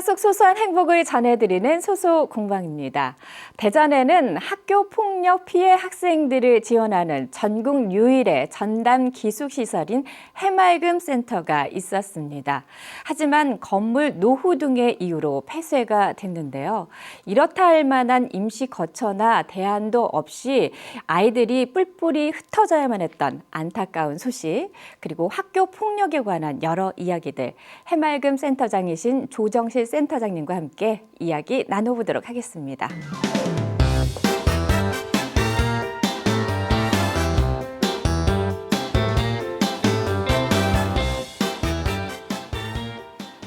속 소소한 행복을 전해드리는 소소공방입니다. 대전에는 학교 폭력 피해 학생들을 지원하는 전국 유일의 전담 기숙시설인 해맑음 센터가 있었습니다. 하지만 건물 노후 등의 이유로 폐쇄가 됐는데요. 이렇다 할 만한 임시 거처나 대안도 없이 아이들이 뿔뿔이 흩어져야만 했던 안타까운 소식, 그리고 학교 폭력에 관한 여러 이야기들, 해맑음 센터장이신 조정실 센터장님과 함께 이야기 나눠보도록 하겠습니다.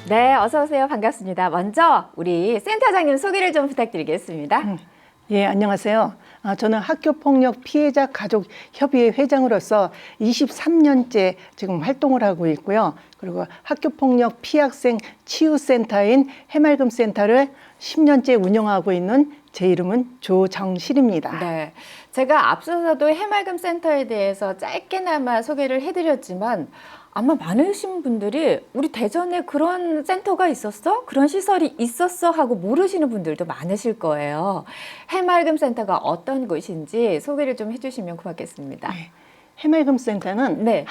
네, 어서 오세요. 반갑습니다. 먼저 우리 센터장님 소개를 좀 부탁드리겠습니다. 예, 안녕하세요. 저는 학교폭력 피해자 가족협의회 회장으로서 23년째 지금 활동을 하고 있고요. 그리고 학교폭력 피해학생 치유센터인 해맑음 센터를 10년째 운영하고 있는 제 이름은 조정실입니다. 네, 제가 앞서서도 해맑음 센터에 대해서 짧게나마 소개를 해드렸지만 아마 많으신 분들이 우리 대전에 그런 센터가 있었어? 그런 시설이 있었어? 하고 모르시는 분들도 많으실 거예요. 해맑음 센터가 어떤 곳인지 소개를 좀 해주시면 고맙겠습니다. 네. 해맑음 센터는 네.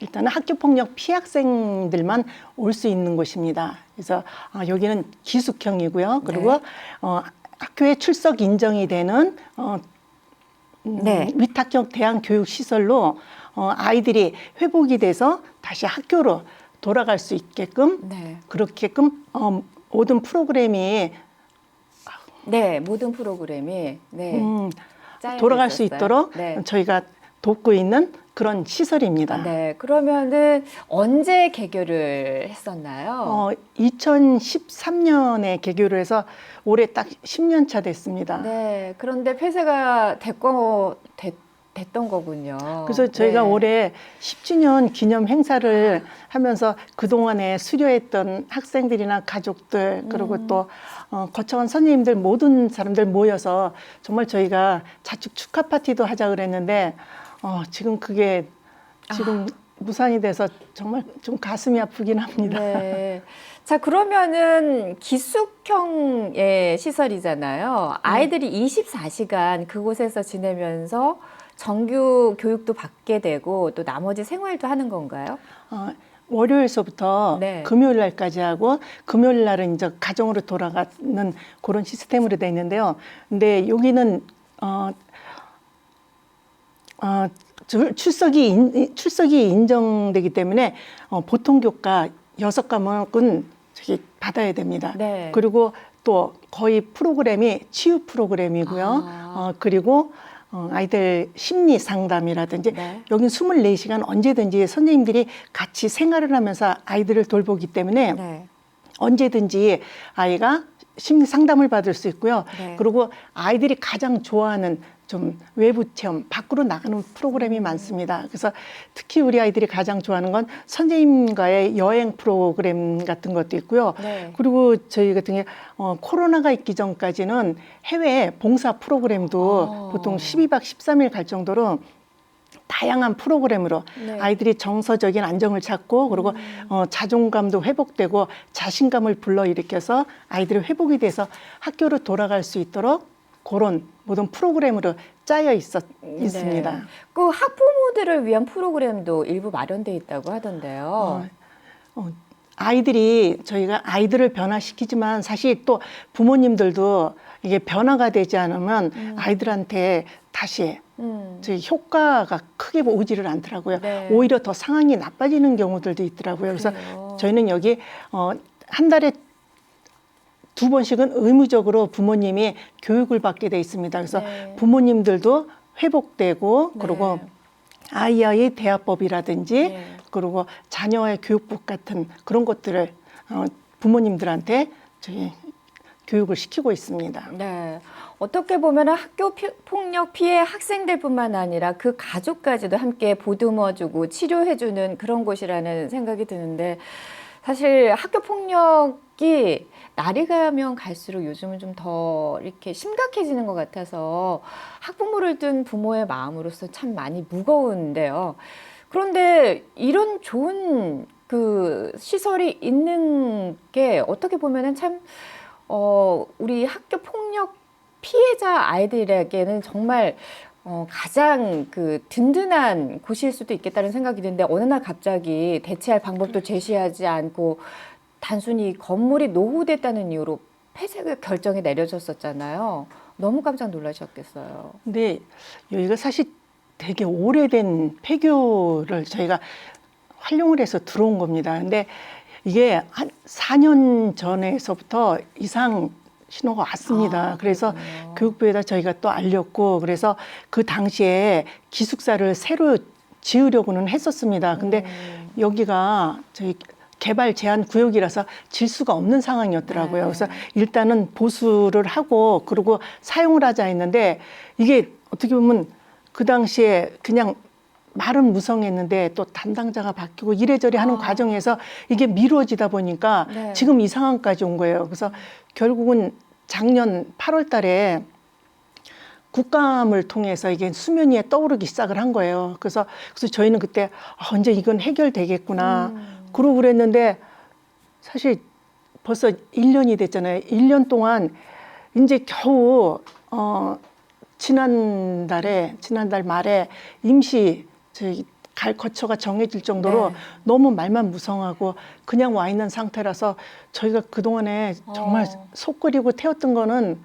일단은 학교폭력 피해학생들만 올 수 있는 곳입니다. 그래서 여기는 기숙형이고요. 그리고 네. 학교에 출석 인정이 되는 네. 위탁형 대안교육시설로 아이들이 회복이 돼서 다시 학교로 돌아갈 수 있게끔 네. 그렇게끔 모든 프로그램이 네, 모든 프로그램이 네, 짜여져 돌아갈 수 있었어요. 있도록 네. 저희가 돕고 있는 그런 시설입니다. 네, 그러면은 언제 개교를 했었나요? 2013년에 개교를 해서 올해 딱 10년 차 됐습니다. 네, 그런데 폐쇄가 됐던 거군요. 그래서 저희가 네. 올해 10주년 기념 행사를 하면서 그동안에 수료했던 학생들이나 가족들 그리고 또 거쳐간 선생님들 모든 사람들 모여서 정말 저희가 자축 축하 파티도 하자 그랬는데 지금 그게 지금 무산이 돼서 정말 좀 가슴이 아프긴 합니다. 네. 자, 그러면은 기숙형의 시설이잖아요. 아이들이 24시간 그곳에서 지내면서 정규 교육도 받게 되고 또 나머지 생활도 하는 건가요? 월요일서부터 네. 금요일 날까지 하고 금요일 날은 이제 가정으로 돌아가는 그런 시스템으로 돼 있는데요. 근데 여기는 출석이 인정되기 때문에 보통 교과 6과목은 저기 받아야 됩니다. 네. 그리고 또 거의 프로그램이 치유 프로그램이고요. 그리고 아이들 심리 상담이라든지 네. 여긴 24시간 언제든지 선생님들이 같이 생활을 하면서 아이들을 돌보기 때문에 네. 언제든지 아이가 심리 상담을 받을 수 있고요. 네. 그리고 아이들이 가장 좋아하는 좀 외부 체험, 밖으로 나가는 프로그램이 많습니다. 그래서 특히 우리 아이들이 가장 좋아하는 건 선생님과의 여행 프로그램 같은 것도 있고요. 네. 그리고 저희 같은 경우에 코로나가 있기 전까지는 해외 봉사 프로그램도 보통 12박 13일 갈 정도로 다양한 프로그램으로 네. 아이들이 정서적인 안정을 찾고 그리고 자존감도 회복되고 자신감을 불러일으켜서 아이들이 회복이 돼서 학교로 돌아갈 수 있도록 그런 모든 프로그램으로 짜여 있습니다. 네. 그 학부모들을 위한 프로그램도 일부 마련돼 있다고 하던데요. 저희가 아이들을 변화시키지만 사실 또 부모님들도 이게 변화가 되지 않으면 아이들한테 다시 저희 효과가 크게 오지를 않더라고요. 네. 오히려 더 상황이 나빠지는 경우들도 있더라고요. 그래서 그래요. 저희는 여기 한 달에 2번씩은 의무적으로 부모님이 교육을 받게 돼 있습니다. 그래서 네. 부모님들도 회복되고 그리고 네. 아이의 대화법이라든지 네. 그리고 자녀의 교육법 같은 그런 것들을 부모님들한테 저희 교육을 시키고 있습니다. 네. 어떻게 보면 학교 폭력 피해 학생들뿐만 아니라 그 가족까지도 함께 보듬어주고 치료해주는 그런 곳이라는 생각이 드는데 사실 학교 폭력이 날이 가면 갈수록 요즘은 좀 더 이렇게 심각해지는 것 같아서 학부모를 둔 부모의 마음으로서 참 많이 무거운데요. 그런데 이런 좋은 그 시설이 있는 게 어떻게 보면은 참 우리 학교 폭력 피해자 아이들에게는 정말 가장 그 든든한 곳일 수도 있겠다는 생각이 드는데 어느 날 갑자기 대체할 방법도 제시하지 않고 단순히 건물이 노후됐다는 이유로 폐쇄 결정이 내려졌었잖아요. 너무 깜짝 놀라셨겠어요. 근데 여기가 사실 되게 오래된 폐교를 저희가 활용을 해서 들어온 겁니다. 근데 이게 한 4년 전에서부터 이상 신호가 왔습니다. 그래서 그렇군요. 교육부에다 저희가 또 알렸고, 그래서 그 당시에 기숙사를 새로 지으려고는 했었습니다. 근데 여기가 저희 개발 제한 구역이라서 질 수가 없는 상황이었더라고요. 네. 그래서 일단은 보수를 하고 그리고 사용을 하자 했는데, 이게 어떻게 보면 그 당시에 그냥 말은 무성했는데 또 담당자가 바뀌고 이래저래 하는 과정에서 이게 미뤄지다 보니까 네. 지금 이 상황까지 온 거예요. 그래서 결국은 작년 8월 달에 국감을 통해서 이게 수면 위에 떠오르기 시작을 한 거예요. 그래서 저희는 그때 언제 이건 해결되겠구나 그러고 그랬는데, 사실 벌써 1년이 됐잖아요. 1년 동안 이제 겨우 지난달 말에 임시 저희 갈 거처가 정해질 정도로 네. 너무 말만 무성하고 그냥 와 있는 상태라서 저희가 그동안에 정말 속 끓이고 태웠던 거는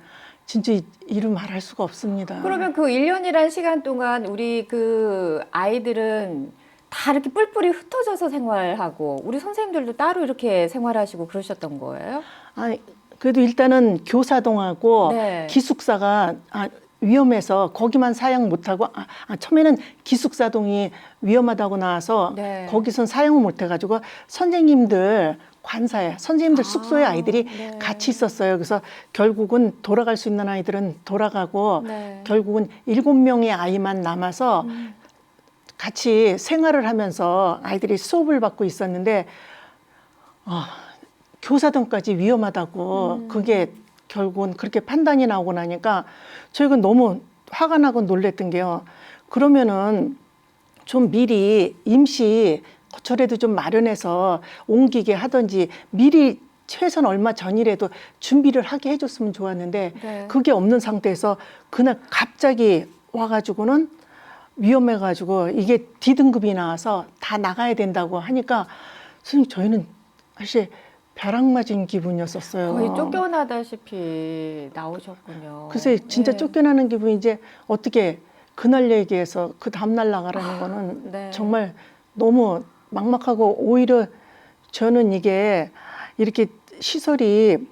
진짜 이루 말할 수가 없습니다. 그러면 그 1년이란 시간 동안 우리 그 아이들은 다 이렇게 뿔뿔이 흩어져서 생활하고 우리 선생님들도 따로 이렇게 생활하시고 그러셨던 거예요? 아니, 그래도 일단은 교사동하고 네. 기숙사가 위험해서 거기만 사용 못하고 처음에는 기숙사동이 위험하다고 나와서 네. 거기선 사용을 못해가지고 선생님들 관사에 선생님들 숙소에 아이들이 네. 같이 있었어요. 그래서 결국은 돌아갈 수 있는 아이들은 돌아가고 네. 결국은 7명의 아이만 남아서 같이 생활을 하면서 아이들이 수업을 받고 있었는데 교사동까지 위험하다고 그게 결국은 그렇게 판단이 나오고 나니까 저희가 너무 화가 나고 놀랬던 게요. 그러면은 좀 미리 임시 거처라도 좀 마련해서 옮기게 하든지 미리 최소한 얼마 전이라도 준비를 하게 해줬으면 좋았는데 네. 그게 없는 상태에서 그날 갑자기 와가지고는 위험해가지고 이게 D등급이 나와서 다 나가야 된다고 하니까 선생님 저희는 사실 벼락 맞은 기분이었었어요. 거의 쫓겨나다시피 나오셨군요. 글쎄 진짜 네. 쫓겨나는 기분이 이제 어떻게 그날 얘기해서 그 다음날 나가라는 거는 네. 정말 너무 막막하고 오히려 저는 이게 이렇게 시설이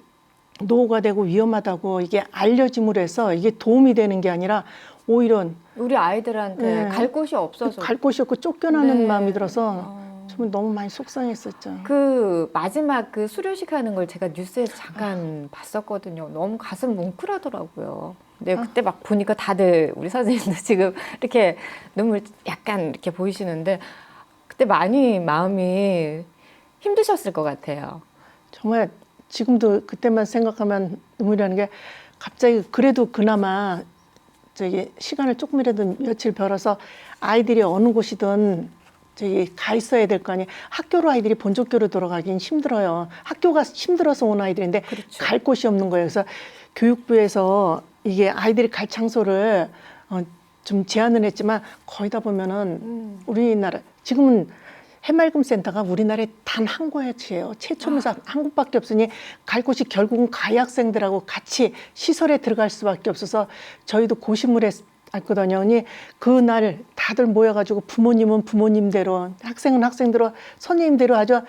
노후가 되고 위험하다고 이게 알려짐으로 해서 이게 도움이 되는 게 아니라 오히려 우리 아이들한테 네. 갈 곳이 없어서 갈 곳이 없고 쫓겨나는 네. 마음이 들어서 정말 너무 많이 속상했었죠. 그 마지막 그 수료식 하는 걸 제가 뉴스에서 잠깐 봤었거든요. 너무 가슴 뭉클하더라고요. 근데 그때 막 보니까 다들 우리 선생님도 지금 이렇게 눈물 약간 이렇게 보이시는데 그때 많이 마음이 힘드셨을 것 같아요. 정말 지금도 그때만 생각하면 눈물이 나는 게 갑자기 그래도 그나마 저기 시간을 조금이라도 며칠 벌어서 아이들이 어느 곳이든 저기 가 있어야 될 거 아니에요. 학교로 아이들이 본적교로 돌아가긴 힘들어요. 학교가 힘들어서 온 아이들인데 그렇죠. 갈 곳이 없는 거예요. 그래서 교육부에서 이게 아이들이 갈 장소를 좀 제한을 했지만 거의 다 보면은 우리나라 지금은 해맑음 센터가 우리나라에 단 한 곳이에요. 최초면서 한 곳밖에 없으니 갈 곳이 결국은 가해 학생들하고 같이 시설에 들어갈 수밖에 없어서 저희도 고심을 했거든요. 그날 다들 모여가지고 부모님은 부모님대로 학생은 학생대로 선생님대로 아주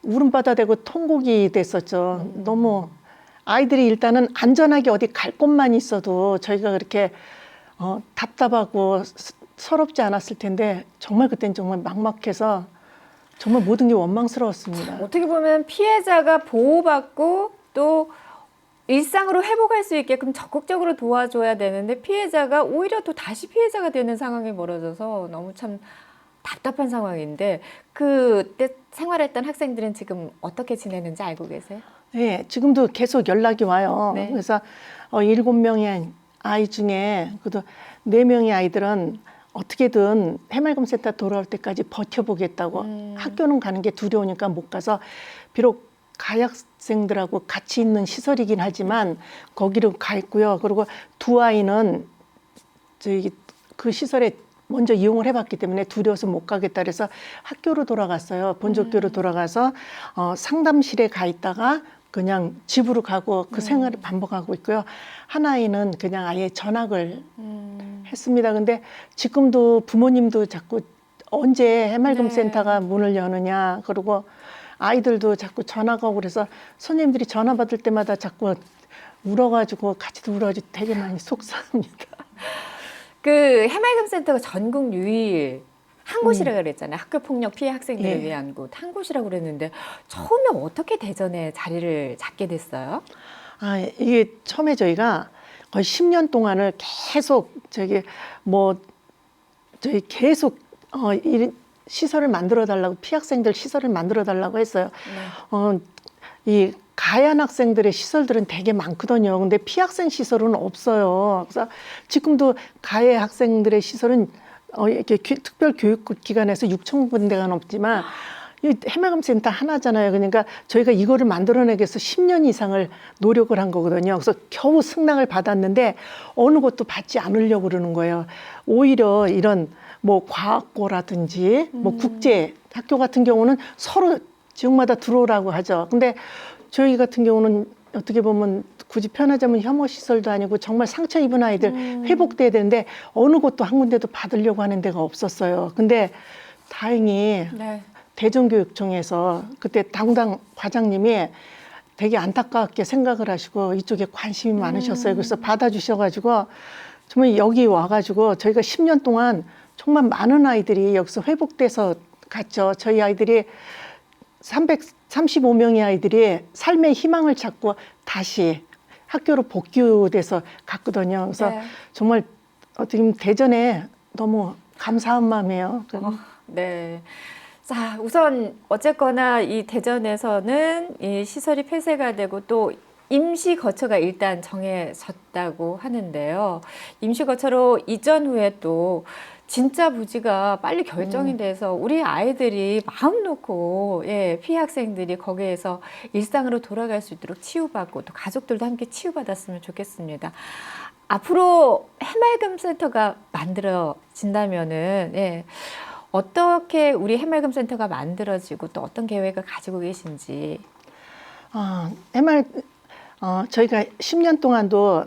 울음바다 되고 통곡이 됐었죠. 너무 아이들이 일단은 안전하게 어디 갈 곳만 있어도 저희가 그렇게 답답하고 서럽지 않았을 텐데 정말 그때는 정말 막막해서 정말 모든 게 원망스러웠습니다. 어떻게 보면 피해자가 보호받고 또 일상으로 회복할 수 있게끔 적극적으로 도와줘야 되는데 피해자가 오히려 또 다시 피해자가 되는 상황이 벌어져서 너무 참 답답한 상황인데 그때 생활했던 학생들은 지금 어떻게 지내는지 알고 계세요? 네, 지금도 계속 연락이 와요. 네. 그래서 7명의 아이 중에 그래도 4명의 아이들은 어떻게든 해맑음 센터 돌아올 때까지 버텨보겠다고 학교는 가는 게 두려우니까 못 가서 비록 가학생들하고 같이 있는 시설이긴 하지만 거기로 가 있고요. 그리고 두 아이는 저기 그 시설에 먼저 이용을 해봤기 때문에 두려워서 못 가겠다 그래서 학교로 돌아갔어요. 본적교로 돌아가서 상담실에 가 있다가 그냥 집으로 가고 그 생활을 반복하고 있고요. 한 아이는 그냥 아예 전학을 했습니다. 근데 지금도 부모님도 자꾸 언제 해맑음 네. 센터가 문을 여느냐 그리고 아이들도 자꾸 전화가 오고 그래서 손님들이 전화 받을 때마다 자꾸 울어가지고 같이도 울어가지고 되게 많이 속상합니다. 그 해맑음 센터가 전국 유일 한 곳이라고 그랬잖아요. 학교 폭력 피해 학생들을 예. 위한 곳 한 곳이라고 그랬는데 처음에 어떻게 대전에 자리를 잡게 됐어요? 아, 이게 처음에 저희가 거의 10년 동안을 계속 저희 계속 이 시설을 만들어 달라고 피학생들 시설을 만들어 달라고 했어요. 이 가해한 학생들의 시설들은 되게 많거든요. 근데 피학생 시설은 없어요. 그래서 지금도 가해 학생들의 시설은 이렇게 특별 교육 기관에서 6천 군데가 넘지만 이 해맑음 센터 하나잖아요. 그러니까 저희가 이거를 만들어내기 위해서 10년 이상을 노력을 한 거거든요. 그래서 겨우 승낙을 받았는데 어느 곳도 받지 않으려고 그러는 거예요. 오히려 이런 뭐 과학고라든지 뭐 국제 학교 같은 경우는 서로 지역마다 들어오라고 하죠. 근데 저희 같은 경우는 어떻게 보면 굳이 편하자면 혐오 시설도 아니고 정말 상처 입은 아이들 회복돼야 되는데 어느 곳도 한 군데도 받으려고 하는 데가 없었어요. 근데 다행히 네. 대전교육청에서 그때 당당 과장님이 되게 안타깝게 생각을 하시고 이쪽에 관심이 많으셨어요. 그래서 받아주셔가지고 정말 여기 와가지고 저희가 10년 동안 정말 많은 아이들이 여기서 회복돼서 갔죠. 저희 아이들이 335명의 아이들이 삶의 희망을 찾고 다시 학교로 복귀돼서 갔거든요. 그래서 네. 정말 어떻게 보면 대전에 너무 감사한 마음이에요. 네. 자, 우선 어쨌거나 이 대전에서는 이 시설이 폐쇄가 되고 또 임시 거처가 일단 정해졌다고 하는데요. 임시 거처로 이전 후에 또 진짜 부지가 빨리 결정이 돼서 우리 아이들이 마음 놓고 피해 학생들이 거기에서 일상으로 돌아갈 수 있도록 치유받고 또 가족들도 함께 치유받았으면 좋겠습니다. 앞으로 해맑음 센터가 만들어진다면은 어떻게 우리 해맑음 센터가 만들어지고 또 어떤 계획을 가지고 계신지. 저희가 10년 동안도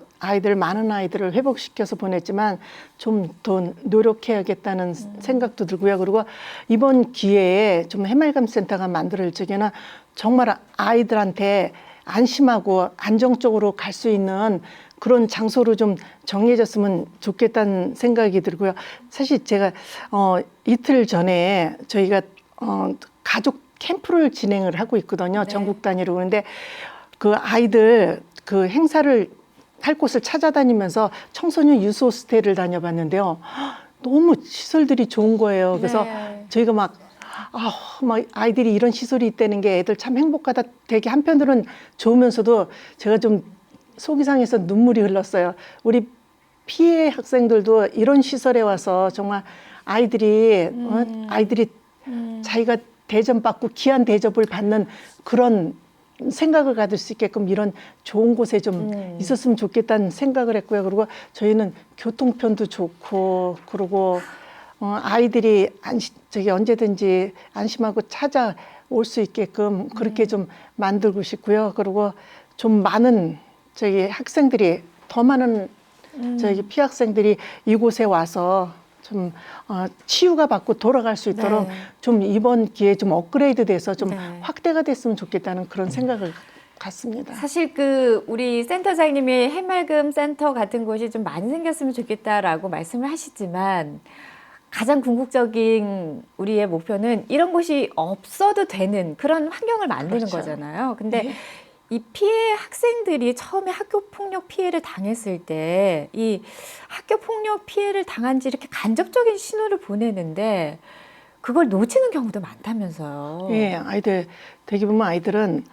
많은 아이들을 회복시켜서 보냈지만 좀 더 노력해야겠다는 생각도 들고요. 그리고 이번 기회에 좀 해맑음 센터가 만들어질 적에는 정말 아이들한테 안심하고 안정적으로 갈 수 있는 그런 장소로 좀 정해졌으면 좋겠다는 생각이 들고요. 사실 제가 이틀 전에 저희가 가족 캠프를 진행을 하고 있거든요. 네. 전국 단위로. 그런데 그 아이들 그 행사를 할 곳을 찾아다니면서 청소년 유스 호스텔을 다녀봤는데요. 너무 시설들이 좋은 거예요. 그래서 네. 저희가 막 아이들이 이런 시설이 있다는 게 애들 참 행복하다. 되게 한편으로는 좋으면서도 제가 좀 속이 상해서 눈물이 흘렀어요. 우리 피해 학생들도 이런 시설에 와서 정말 아이들이 자기가 대접받고 귀한 대접을 받는 그런 생각을 가질 수 있게끔 이런 좋은 곳에 좀 있었으면 좋겠다는 생각을 했고요. 그리고 저희는 교통편도 좋고 그리고 아이들이 언제든지 안심하고 찾아올 수 있게끔 그렇게 좀 만들고 싶고요. 그리고 좀 많은 학생들이 더 많은 피해 학생들이 이곳에 와서 좀 치유가 받고 돌아갈 수 있도록 네. 좀 이번 기회에 좀 업그레이드 돼서 좀 네. 확대가 됐으면 좋겠다는 그런 생각을 갖습니다. 사실 우리 센터장님이 해맑음 센터 같은 곳이 좀 많이 생겼으면 좋겠다라고 말씀을 하시지만 가장 궁극적인 우리의 목표는 이런 곳이 없어도 되는 그런 환경을 만드는 그렇죠. 거잖아요. 근데 네. 이 피해 학생들이 처음에 학교 폭력 피해를 당했을 때 이 학교 폭력 피해를 당한 지 이렇게 간접적인 신호를 보내는데 그걸 놓치는 경우도 많다면서요. 예, 되게 보면 아이들은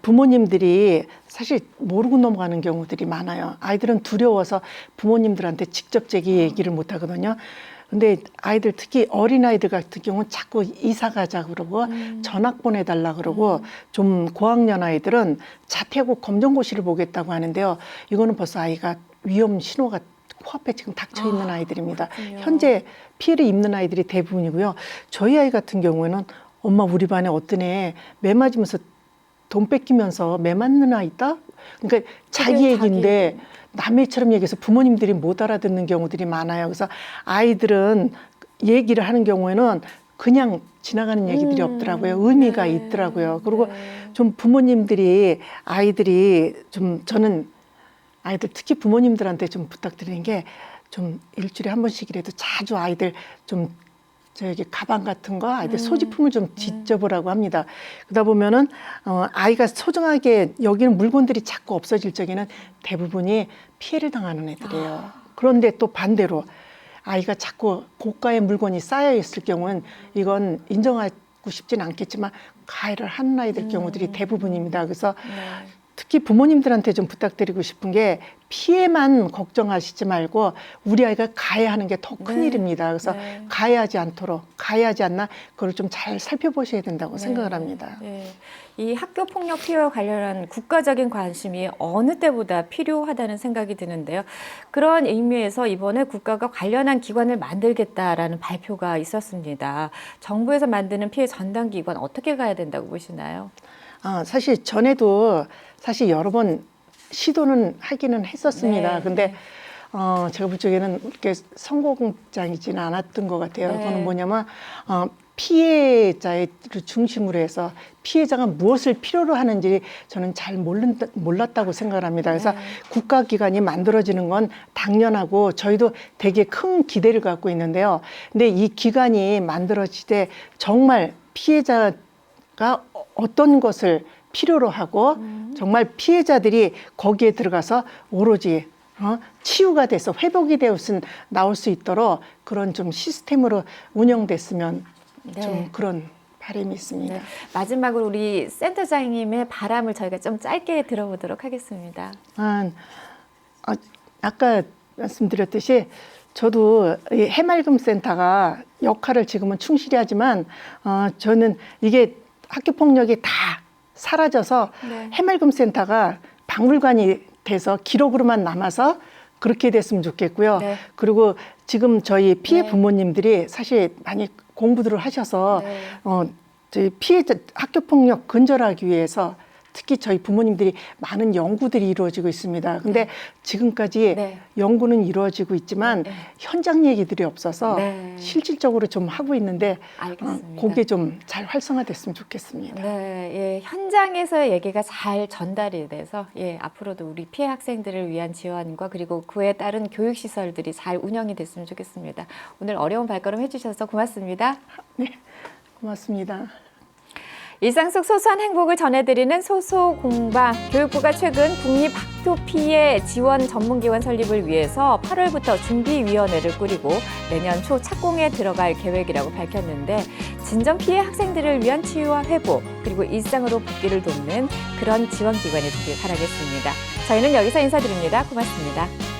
부모님들이 사실 모르고 넘어가는 경우들이 많아요. 아이들은 두려워서 부모님들한테 직접 얘기를 못 하거든요. 근데 아이들 특히 어린아이들 같은 경우는 자꾸 이사 가자 그러고 전학 보내달라 그러고 좀 고학년 아이들은 자퇴하고 검정고시를 보겠다고 하는데요. 이거는 벌써 아이가 위험 신호가 코앞에 지금 닥쳐 있는 아이들입니다. 그렇군요. 현재 피해를 입는 아이들이 대부분이고요. 저희 아이 같은 경우에는 엄마 우리 반에 어떤 애 매 맞으면서 돈 뺏기면서 매 맞는 아이 있다? 그러니까 자기 얘기인데 남의처럼 얘기해서 부모님들이 못 알아듣는 경우들이 많아요. 그래서 아이들은 얘기를 하는 경우에는 그냥 지나가는 얘기들이 없더라고요. 의미가 네. 있더라고요. 그리고 네. 좀 부모님들이 아이들이 좀 저는 아이들 특히 부모님들한테 좀 부탁드리는 게 좀 일주일에 한 번씩이라도 자주 아이들 좀 저기 가방 같은 거 아이들 소지품을 좀 뒤져보라고 합니다. 그러다 보면은 아이가 소중하게 여기는 물건들이 자꾸 없어질 적에는 대부분이 피해를 당하는 애들이에요. 그런데 또 반대로 아이가 자꾸 고가의 물건이 쌓여 있을 경우는 이건 인정하고 싶진 않겠지만 가해를 하는 아이들 경우들이 대부분입니다. 그래서 네. 특히 부모님들한테 좀 부탁드리고 싶은 게 피해만 걱정하시지 말고 우리 아이가 가해하는 게 더 큰일입니다. 그래서 네. 가해하지 않도록 가해하지 않나 그걸 좀 잘 살펴보셔야 된다고 생각을 합니다. 네. 이 학교 폭력 피해와 관련한 국가적인 관심이 어느 때보다 필요하다는 생각이 드는데요. 그런 의미에서 이번에 국가가 관련한 기관을 만들겠다라는 발표가 있었습니다. 정부에서 만드는 피해 전담 기관 어떻게 가야 된다고 보시나요? 사실 전에도 사실 여러 번 시도는 하기는 했었습니다. 네. 근데 제가 볼 적에는 이렇게 성공장이지는 않았던 것 같아요. 네. 그거는 뭐냐면 피해자를 중심으로 해서 피해자가 무엇을 필요로 하는지 저는 잘 몰랐다고 생각을 합니다. 그래서 네. 국가기관이 만들어지는 건 당연하고 저희도 되게 큰 기대를 갖고 있는데요. 근데 이 기관이 만들어질 때 정말 피해자가 어떤 것을 필요로 하고 정말 피해자들이 거기에 들어가서 오로지 치유가 돼서 회복이 되어서 나올 수 있도록 그런 좀 시스템으로 운영됐으면 좀 그런 바람이 있습니다. 네. 마지막으로 우리 센터장님의 바람을 저희가 좀 짧게 들어보도록 하겠습니다. 아까 말씀드렸듯이 저도 이 해맑음 센터가 역할을 지금은 충실히 하지만 저는 이게 학교 폭력이 다 사라져서 네. 해맑음 센터가 박물관이 돼서 기록으로만 남아서 그렇게 됐으면 좋겠고요. 네. 그리고 지금 저희 피해 네. 부모님들이 사실 많이 공부들을 하셔서 네. 저희 피해자 학교 폭력 근절하기 위해서 특히 저희 부모님들이 많은 연구들이 이루어지고 있습니다. 근데 지금까지 네. 연구는 이루어지고 있지만 네. 현장 얘기들이 없어서 네. 실질적으로 좀 하고 있는데 알겠습니다. 그게 좀 잘 활성화됐으면 좋겠습니다. 네, 예, 현장에서의 얘기가 잘 전달이 돼서 앞으로도 우리 피해 학생들을 위한 지원과 그리고 그에 따른 교육 시설들이 잘 운영이 됐으면 좋겠습니다. 오늘 어려운 발걸음 해주셔서 고맙습니다. 네, 고맙습니다. 일상 속 소소한 행복을 전해드리는 소소공방. 교육부가 최근 국립학교 피해 지원 전문기관 설립을 위해서 8월부터 준비위원회를 꾸리고 내년 초 착공에 들어갈 계획이라고 밝혔는데 진정 피해 학생들을 위한 치유와 회복 그리고 일상으로 복귀를 돕는 그런 지원기관이 되길 바라겠습니다. 저희는 여기서 인사드립니다. 고맙습니다.